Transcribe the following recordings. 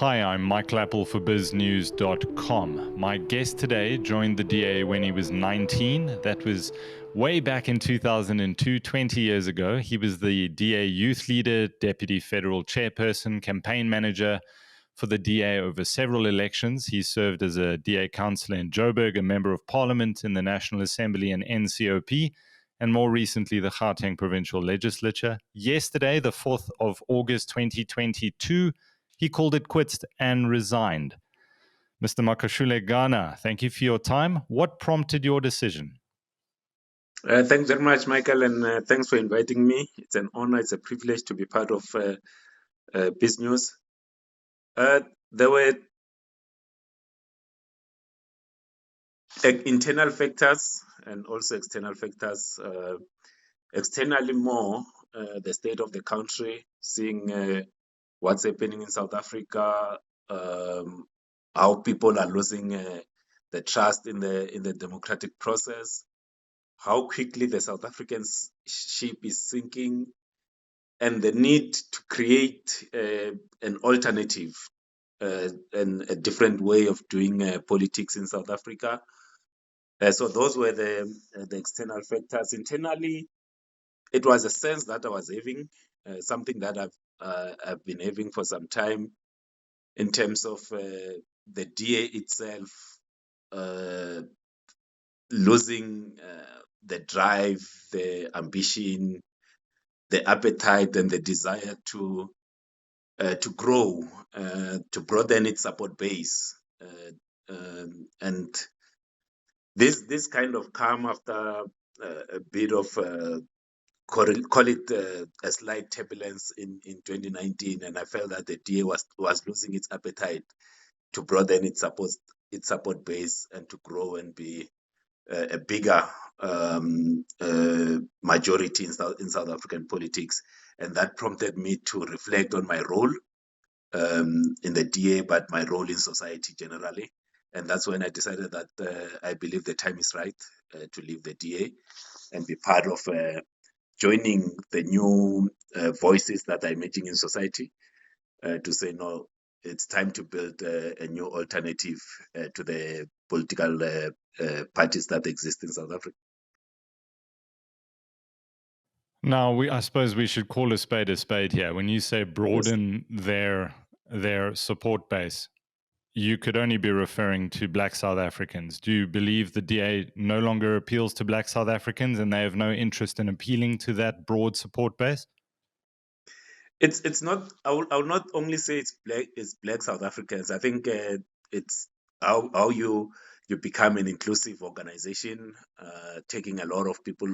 Hi, I'm Michael Apple for BizNews.com. My guest today joined the DA when he was 19. That was way back in 2002, 20 years ago. He was the DA youth leader, deputy federal chairperson, campaign manager for the DA over several elections. He served as a DA councillor in Joburg, a member of parliament in the National Assembly and NCOP, and more recently the Gauteng Provincial Legislature. Yesterday, the 4th of August 2022, he called it quits and resigned. Mr. Makashule Gana, thank you for your time. What prompted your decision? Thanks very much, Michael, and thanks for inviting me. It's an honor, it's a privilege to be part of Biz News. There were internal factors and also external factors. Externally, more the state of the country, seeing what's happening in South Africa, how people are losing the trust in the democratic process, how quickly the South African ship is sinking, and the need to create an alternative and a different way of doing politics in South Africa. So those were the external factors. Internally, it was a sense that I was having, something that I've been having for some time, in terms of the DA itself losing the drive, the ambition, the appetite, and the desire to grow, to broaden its support base, and this kind of come after a bit of call it a slight turbulence in 2019, and I felt that the DA was losing its appetite to broaden its support base and to grow and be a bigger majority in South African politics, and that prompted me to reflect on my role in the DA, but my role in society generally. And that's when I decided that I believe the time is right to leave the DA and be part of joining the new voices that are emerging in society to say, no, it's time to build a new alternative to the political parties that exist in South Africa. Now, I suppose we should call a spade here. When you say broaden their support base, you could only be referring to Black South Africans. Do you believe the DA no longer appeals to Black South Africans and they have no interest in appealing to that broad support base? It's not. I will not only say it's Black South Africans. I think it's how you become an inclusive organization, taking a lot of people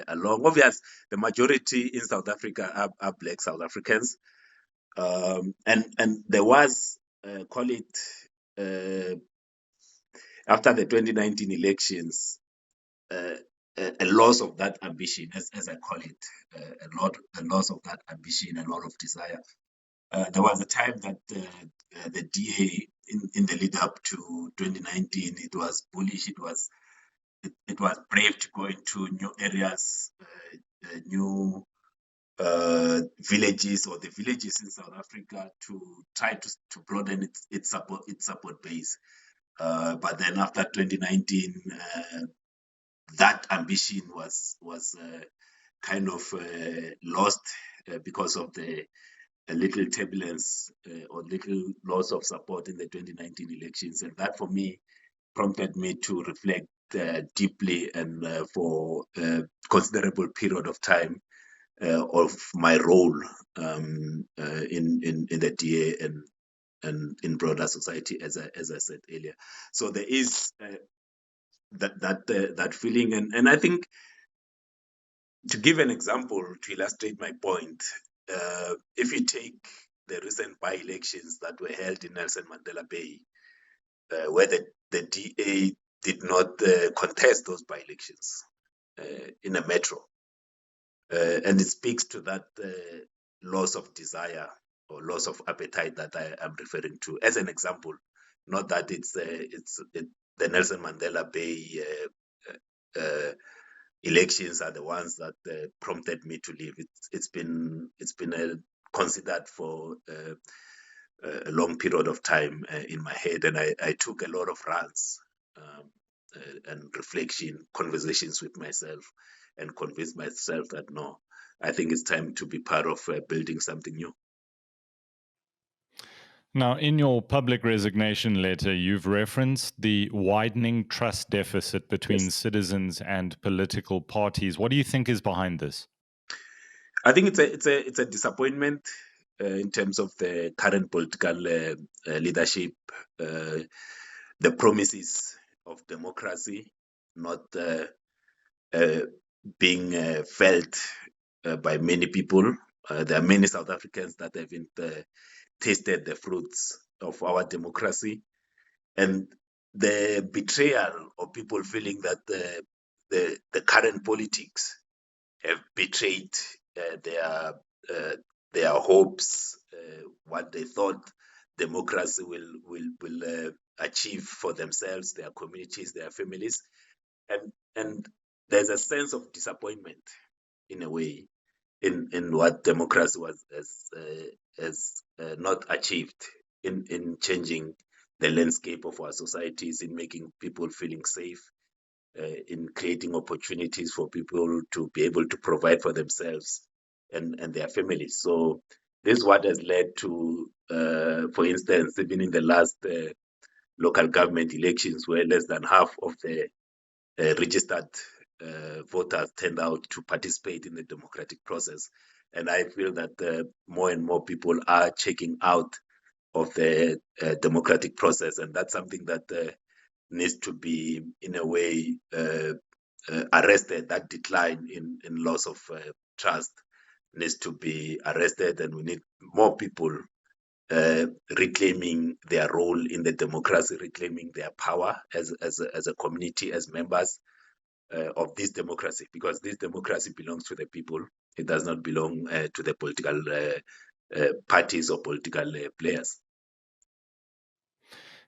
along. Obviously, the majority in South Africa are Black South Africans, and there was call it after the 2019 elections. A loss of that ambition, as I call it, a loss of that ambition, a lot of desire. There was a time that the DA in the lead up to 2019, it was bullish, it was brave to go into new areas, new villages, or the villages in South Africa, to try to broaden its support base. But then after 2019, that ambition was kind of lost because of the little turbulence or little loss of support in the 2019 elections. And that, for me, prompted me to reflect deeply and for a considerable period of time of my role in the DA and in broader society, as I said earlier. So there is that feeling, and I think, to give an example to illustrate my point, if you take the recent by-elections that were held in Nelson Mandela Bay, where the DA did not contest those by-elections in a metro, and it speaks to that loss of desire or loss of appetite that I am referring to as an example. Not that it's the Nelson Mandela Bay elections are the ones that prompted me to leave. It's been considered for a long period of time in my head, and I took a lot of runs and reflection, conversations with myself, and convinced myself that no, I think it's time to be part of building something new. Now, in your public resignation letter, you've referenced the widening trust deficit between Yes. citizens and political parties. What do you think is behind this? I think it's a disappointment in terms of the current political leadership, the promises of democracy not being felt by many people. There are many South Africans that haven't tasted the fruits of our democracy, and the betrayal of people feeling that the current politics have betrayed their hopes, what they thought democracy will achieve for themselves, their communities, their families, and there's a sense of disappointment in a way in what democracy has not achieved in changing the landscape of our societies, in making people feeling safe, in creating opportunities for people to be able to provide for themselves and their families. So this is what has led to, for instance, even in the last local government elections, where less than half of the registered voters turned out to participate in the democratic process. And I feel that more and more people are checking out of the democratic process, and that's something that needs to be, in a way, arrested. That decline in loss of trust needs to be arrested, and we need more people reclaiming their role in the democracy, reclaiming their power as a community, as members of this democracy, because this democracy belongs to the people. It does not belong to the political parties or political players.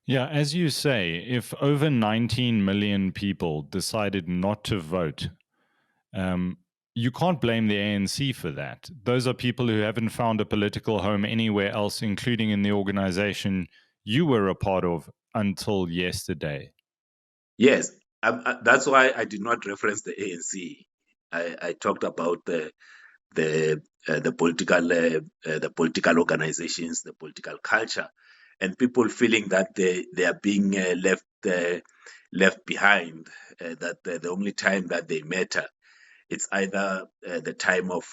Yeah, as you say, if over 19 million people decided not to vote, um, you can't blame the ANC for that. Those are people who haven't found a political home anywhere else, including in the organization you were a part of until yesterday. Yes, that's why I did not reference the ANC. I talked about the political organizations, the political culture, and people feeling that they are being left behind. That the only time that they matter, it's either the time of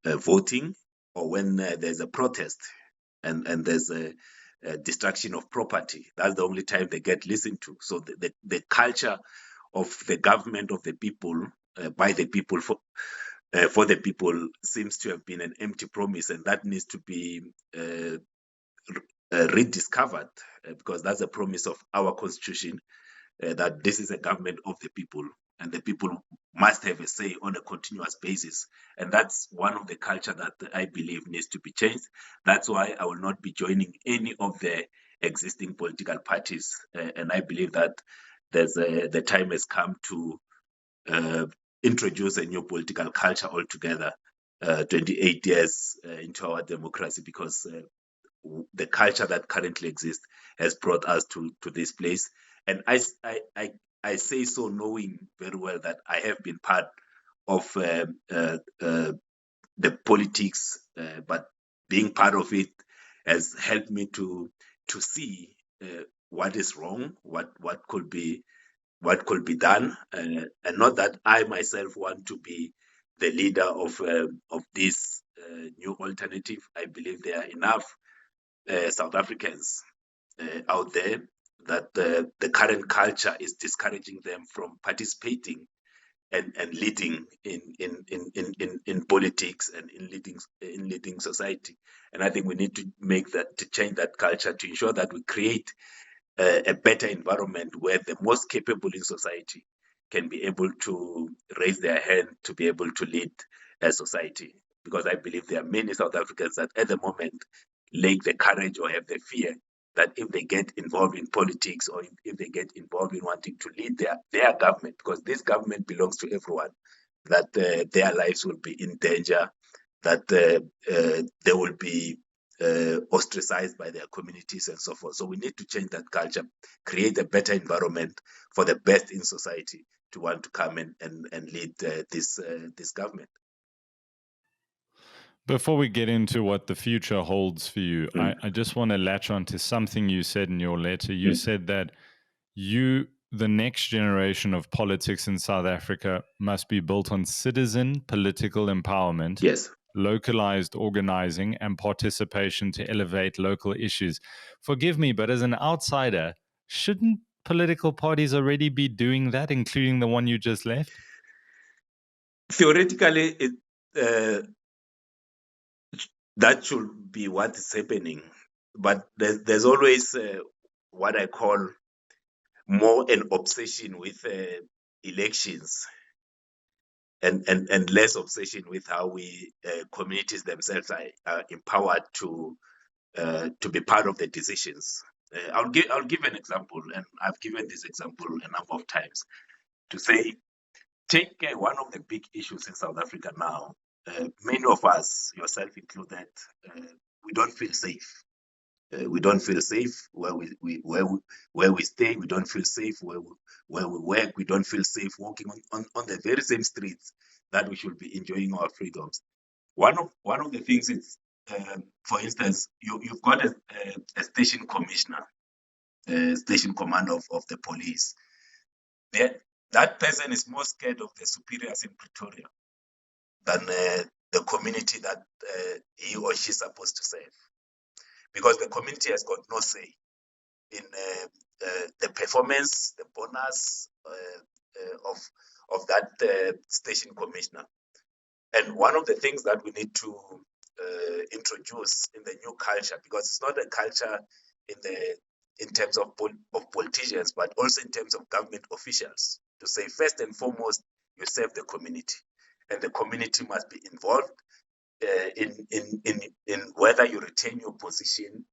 voting, or when there's a protest and there's a destruction of property. That's the only time they get listened to. So the culture of the government of the people, by the people, for the people, seems to have been an empty promise, and that needs to be rediscovered, because that's a promise of our constitution, that this is a government of the people, and the people must have a say on a continuous basis. And that's one of the culture that I believe needs to be changed. That's why I will not be joining any of the existing political parties, and I believe that the time has come to introduce a new political culture altogether, 28 years into our democracy, because the culture that currently exists has brought us to this place. And I say so knowing very well that I have been part of the politics, but being part of it has helped me to see what is wrong, what could be done, and not that I myself want to be the leader of this new alternative. I believe there are enough South Africans out there that the current culture is discouraging them from participating and leading in politics and in leading society. And I think we need to change that culture, to ensure that we create a better environment where the most capable in society can be able to raise their hand to be able to lead a society. Because I believe there are many South Africans that at the moment lack the courage or have the fear that if they get involved in politics, or if they get involved in wanting to lead their government, because this government belongs to everyone, that their lives will be in danger, that they will be ostracized by their communities and so forth. So we need to change that culture, create a better environment for the best in society to want to come and lead this government. Before we get into what the future holds for you, I just want to latch on to something you said in your letter. You said that the next generation of politics in South Africa must be built on citizen political empowerment, Yes. localized organizing, and participation to elevate local issues. Forgive me, but as an outsider, shouldn't political parties already be doing that, including the one you just left? Theoretically, that should be what is happening. But there's always what I call more an obsession with elections and less obsession with how we communities themselves are empowered to be part of the decisions. I'll give an example, and I've given this example a number of times to say, take one of the big issues in South Africa now. Many of us, yourself included, we don't feel safe. We don't feel safe where we stay. We don't feel safe where we work. We don't feel safe walking on the very same streets that we should be enjoying our freedoms. One of the things is, for instance, you've got a station commissioner, station commander of the police. That person is more scared of the superiors in Pretoria than the community that he or she is supposed to serve, because the community has got no say in the performance, the bonus of that station commissioner. And one of the things that we need to introduce in the new culture, because it's not a culture in terms of politicians, but also in terms of government officials, to say first and foremost, you serve the community, and the community must be involved in whether you retain your position,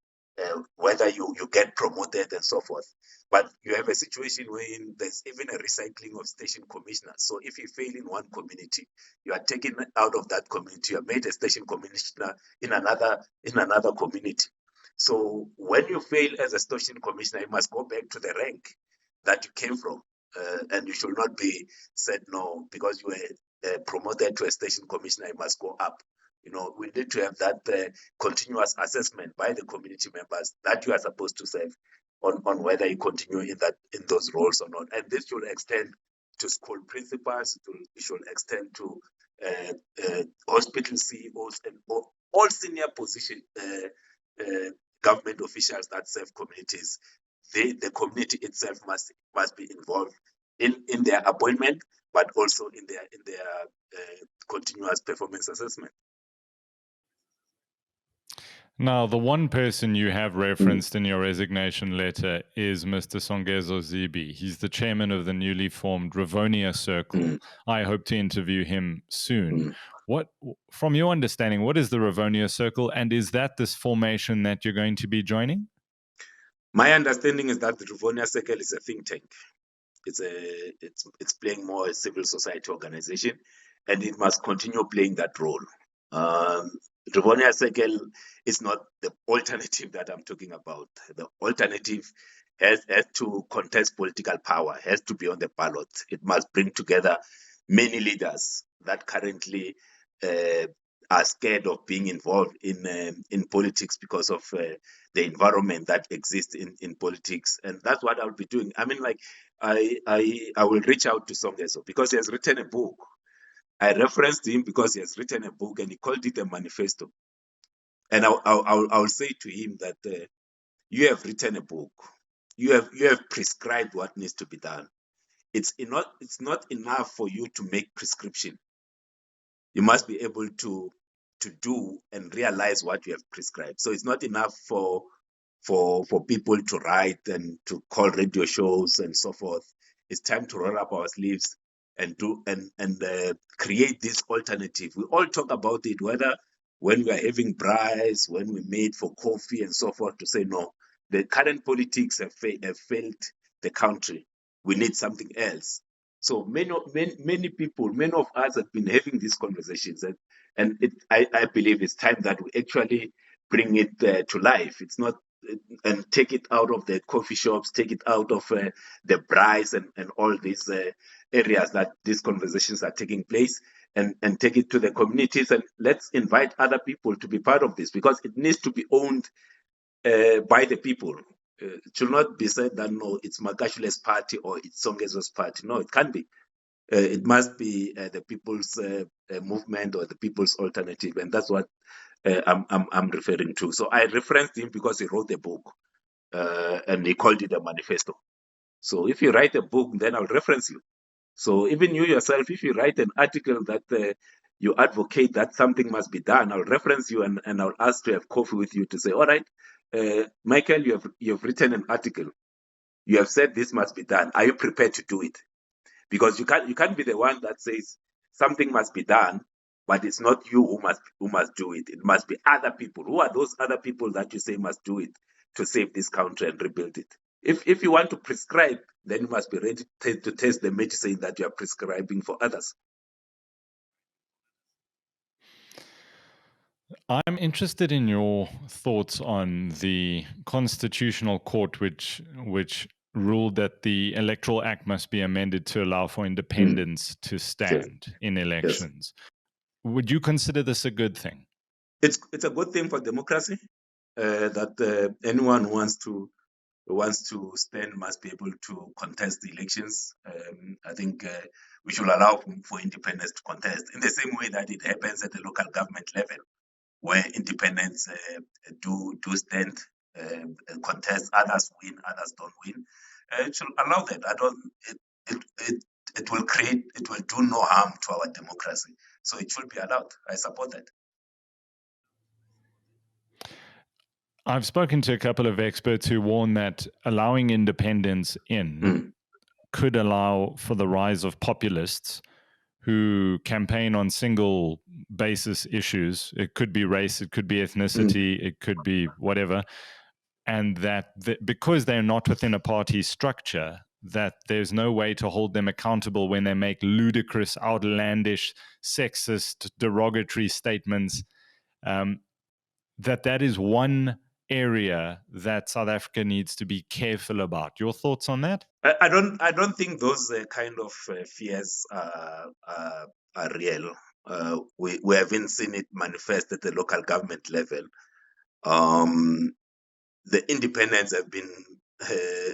whether you get promoted and so forth. But you have a situation where there's even a recycling of station commissioners. So if you fail in one community, you are taken out of that community, you are made a station commissioner in another community. So when you fail as a station commissioner, you must go back to the rank that you came from. And you should not be said no, because you were promoted to a station commissioner, you must go up. We need to have that continuous assessment by the community members that you are supposed to serve on whether you continue in those roles or not. And this should extend to school principals, it should extend to hospital CEOs and all senior position government officials that serve communities. The community itself must be involved in their appointment, but also in their continuous performance assessment. Now, the one person you have referenced in your resignation letter is Mr. Songezo Zibi. He's the chairman of the newly formed Rivonia Circle. I hope to interview him soon. From your understanding, what is the Rivonia Circle, and is that this formation that you're going to be joining? My understanding is that the Rivonia Circle is a think tank. It's playing more a civil society organization, and it must continue playing that role. Rivonia Circle is not the alternative that I'm talking about. The alternative has to contest political power, has to be on the ballot. It must bring together many leaders that currently are scared of being involved in politics because of the environment that exists in politics. And that's what I'll be doing. I mean, like, I will reach out to Songezo because he has written a book. I referenced him because he has written a book and he called it a manifesto. And I'll say to him that you have written a book. You have prescribed what needs to be done. It's not enough for you to make prescription. You must be able to do and realize what you have prescribed. So it's not enough for people to write and to call radio shows and so forth. It's time to roll up our sleeves and do and create this alternative. We all talk about it, whether when we are having braais, when we meet for coffee and so forth, to say no, the current politics have failed the country. We need something else. So many people, many of us have been having these conversations, and I believe it's time that we actually bring it to life. It's not, and take it out of the coffee shops, take it out of the braais and all these areas that these conversations are taking place, and take it to the communities, and let's invite other people to be part of this, because it needs to be owned by the people. It should not be said that no, it's Makashule's party or it's Songezo's party. No, it can't be. It must be the people's movement or the people's alternative, and that's what I'm referring to. So I referenced him because he wrote a book, and he called it a manifesto. So if you write a book, then I'll reference you. So even you yourself, if you write an article that you advocate that something must be done, I'll reference you, and I'll ask to have coffee with you to say, all right, Michael, you've written an article. You have said this must be done. Are you prepared to do it? Because you can't be the one that says something must be done, but it's not you who must do it. It must be other people. Who are those other people that you say must do it to save this country and rebuild it? If you want to prescribe, then you must be ready to taste the medicine that you are prescribing for others. I'm interested in your thoughts on the Constitutional Court, which ruled that the Electoral Act must be amended to allow for independents to stand in elections. Would you consider this a good thing? It's a good thing for democracy that anyone who wants to stand must be able to contest the elections. I think we should allow for independents to contest in the same way that it happens at the local government level, where independents do stand, contest, others win, others don't win. It should allow that. It will do no harm to our democracy. So it should be allowed. I support that. I've spoken to a couple of experts who warn that allowing independents in could allow for the rise of populists who campaign on single basis issues. It could be race, it could be ethnicity, it could be whatever. And that because they're not within a party structure, that there's no way to hold them accountable when they make ludicrous, outlandish, sexist, derogatory statements. That is one area that South Africa needs to be careful about. Your thoughts on that? I don't think those kind of fears are real. We haven't seen it manifest at the local government level. The independents have been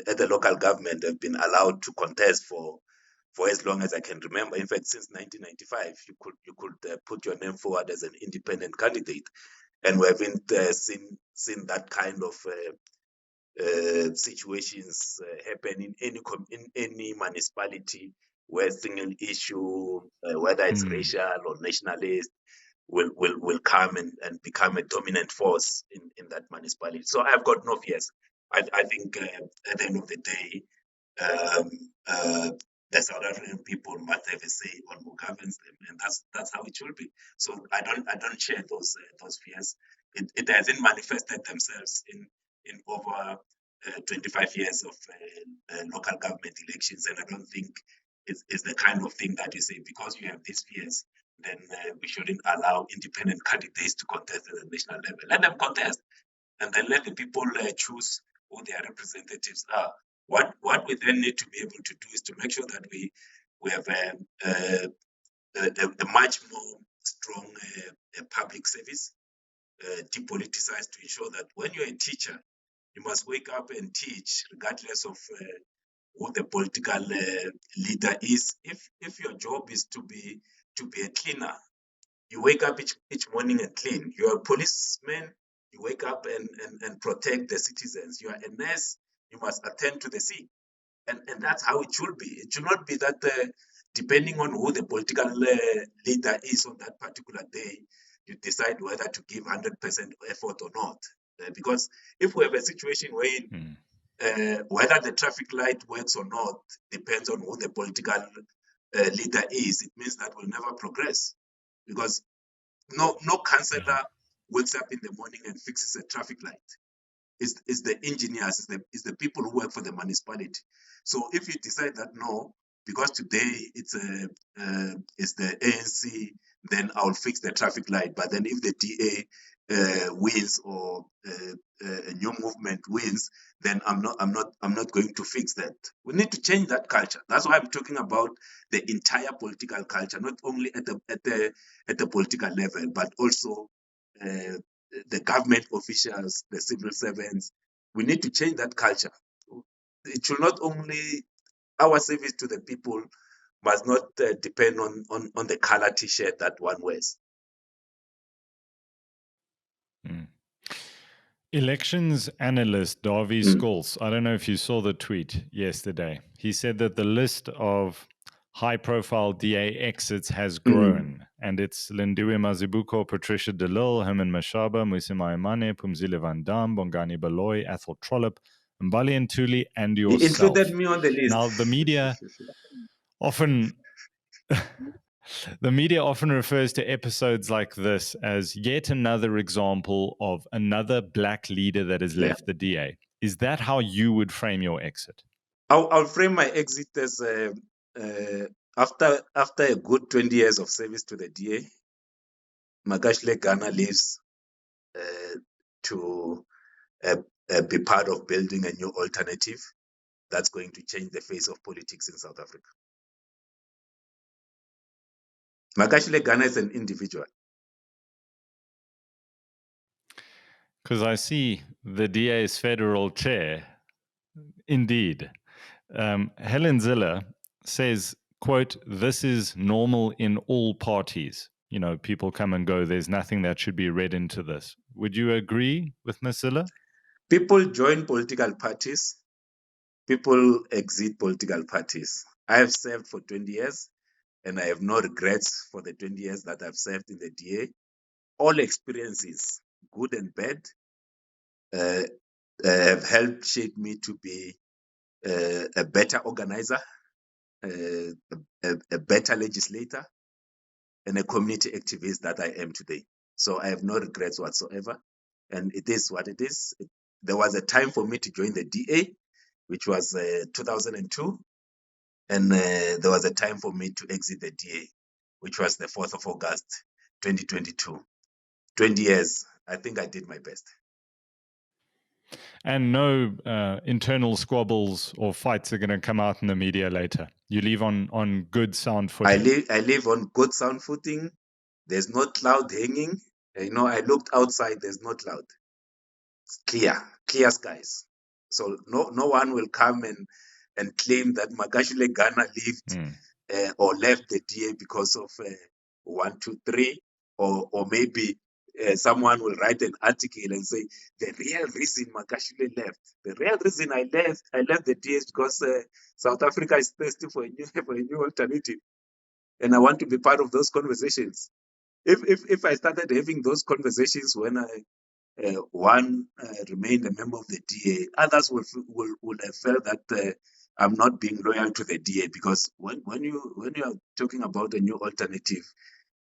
at the local government have been allowed to contest for as long as I can remember. In fact, since 1995, you could put your name forward as an independent candidate, and we haven't seen that kind of situations happen in any municipality where single issue, whether it's racial or nationalist, will come and become a dominant force in that municipality. So I've got no fears. I think at the end of the day, the South African people must have a say on who governs them, and that's how it should be. So I don't share those fears. It hasn't manifested themselves in over 25 years of local government elections, and I don't think it's the kind of thing that you say because you have these fears, then we shouldn't allow independent candidates to contest at the national level. Let them contest, and then let the people choose who their representatives are. What we then need to be able to do is to make sure that we have a much more strong public service, depoliticized, to ensure that when you're a teacher, you must wake up and teach regardless of who the political leader is. If your job is to be a cleaner, you wake up each morning and clean. You're a policeman, you wake up and protect the citizens. You are a nurse, you must attend to the sick. And that's how it should be. It should not be that depending on who the political leader is on that particular day, you decide whether to give 100% effort or not. Because if we have a situation where whether the traffic light works or not depends on who the political leader is, it means that we'll never progress. Because no councillor wakes up in the morning and fixes a traffic light. It's the engineers, it's the people who work for the municipality. So if you decide that no, because today it's the ANC then I'll fix the traffic light. But then if the DA wins or a new movement wins, then I'm not going to fix that. We need to change that culture. That's why I'm talking about the entire political culture, not only at the political level, but also the government officials, the civil servants. We need to change that culture. It should not only our service to the people must not depend on the color T-shirt that one wears. Elections analyst Davy Scholes, I don't know if you saw the tweet yesterday. He said that the list of high-profile DA exits has grown, and it's Lindiwe Mazibuko, Patricia DeLille, Herman Mashaba, Musimaya Mane, Pumzile Van Dam, Bongani Baloy, Athol Trollop, Mbali Ntuli, and yourself. He included me on the list. Now, the media often refers to episodes like this as yet another example of another black leader that has left the DA. Is that how you would frame your exit? I'll frame my exit as after a good 20 years of service to the DA, Makashule Gana leaves to be part of building a new alternative that's going to change the face of politics in South Africa. Makashule Gana is an individual. Because I see the DA's federal chair, indeed. Helen Ziller says, quote, "This is normal in all parties. You know, people come and go. There's nothing that should be read into this." Would you agree with Ms. Ziller? People join political parties. People exit political parties. I have served for 20 years, and I have no regrets for the 20 years that I've served in the DA. All experiences, good and bad, have helped shape me to be a better organizer, a better legislator, and a community activist that I am today. So I have no regrets whatsoever, and it is what it is. There was a time for me to join the DA, which was 2002, and there was a time for me to exit the DA, which was the 4th of August, 2022. 20 years, I think I did my best. And no internal squabbles or fights are going to come out in the media later. You leave on good sound footing. I live on good sound footing. There's no cloud hanging. You know, I looked outside, there's no cloud. It's clear skies. So no one will come and claim that Makashule Gana lived or left the DA because of 1, 2, 3, or maybe someone will write an article and say the real reason Makashule left. The real reason I left the DA is because South Africa is thirsty for a new alternative, and I want to be part of those conversations. If I started having those conversations when one remained a member of the DA, others will have felt that I'm not being loyal to the DA, because when you are talking about a new alternative,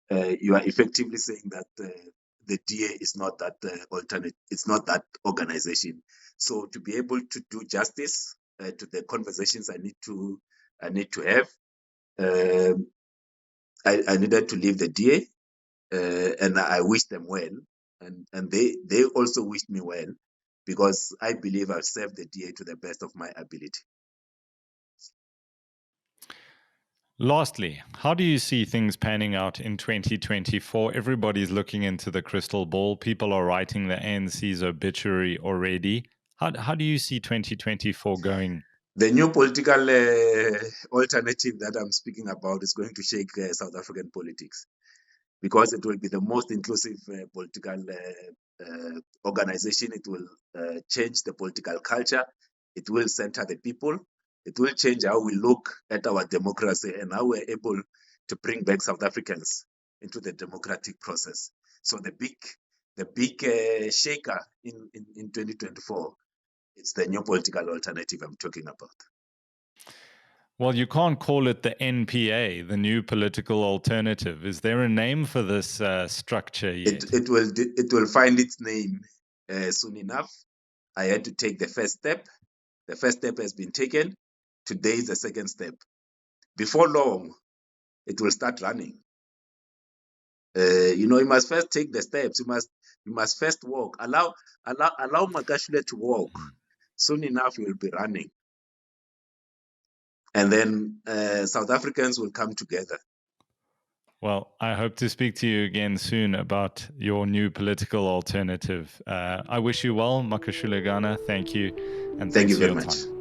you are effectively saying that the DA is not that alternate. It's not that organization. So to be able to do justice to the conversations I need to have, I needed to leave the DA, and I wish them well, and they also wished me well, because I believe I've served the DA to the best of my ability. Lastly, how do you see things panning out in 2024? Everybody's looking into the crystal ball. People are writing the ANC's obituary already. How do you see 2024 going? The new political alternative that I'm speaking about is going to shake South African politics, because it will be the most inclusive political organization. It will change the political culture. It will center the people. It will change how we look at our democracy and how we're able to bring back South Africans into the democratic process. So the big shaker in 2024, it's the new political alternative I'm talking about. Well, you can't call it the NPA, the new political alternative. Is there a name for this structure yet? It will find its name soon enough. I had to take the first step. The first step has been taken. Today is the second step. Before long, it will start running. You must first take the steps. You must first walk. Allow Makashule to walk. Soon enough, he will be running, and then South Africans will come together. Well, I hope to speak to you again soon about your new political alternative. I wish you well, Makashule Gana. Thank you, and Thank thanks you for very your much. time.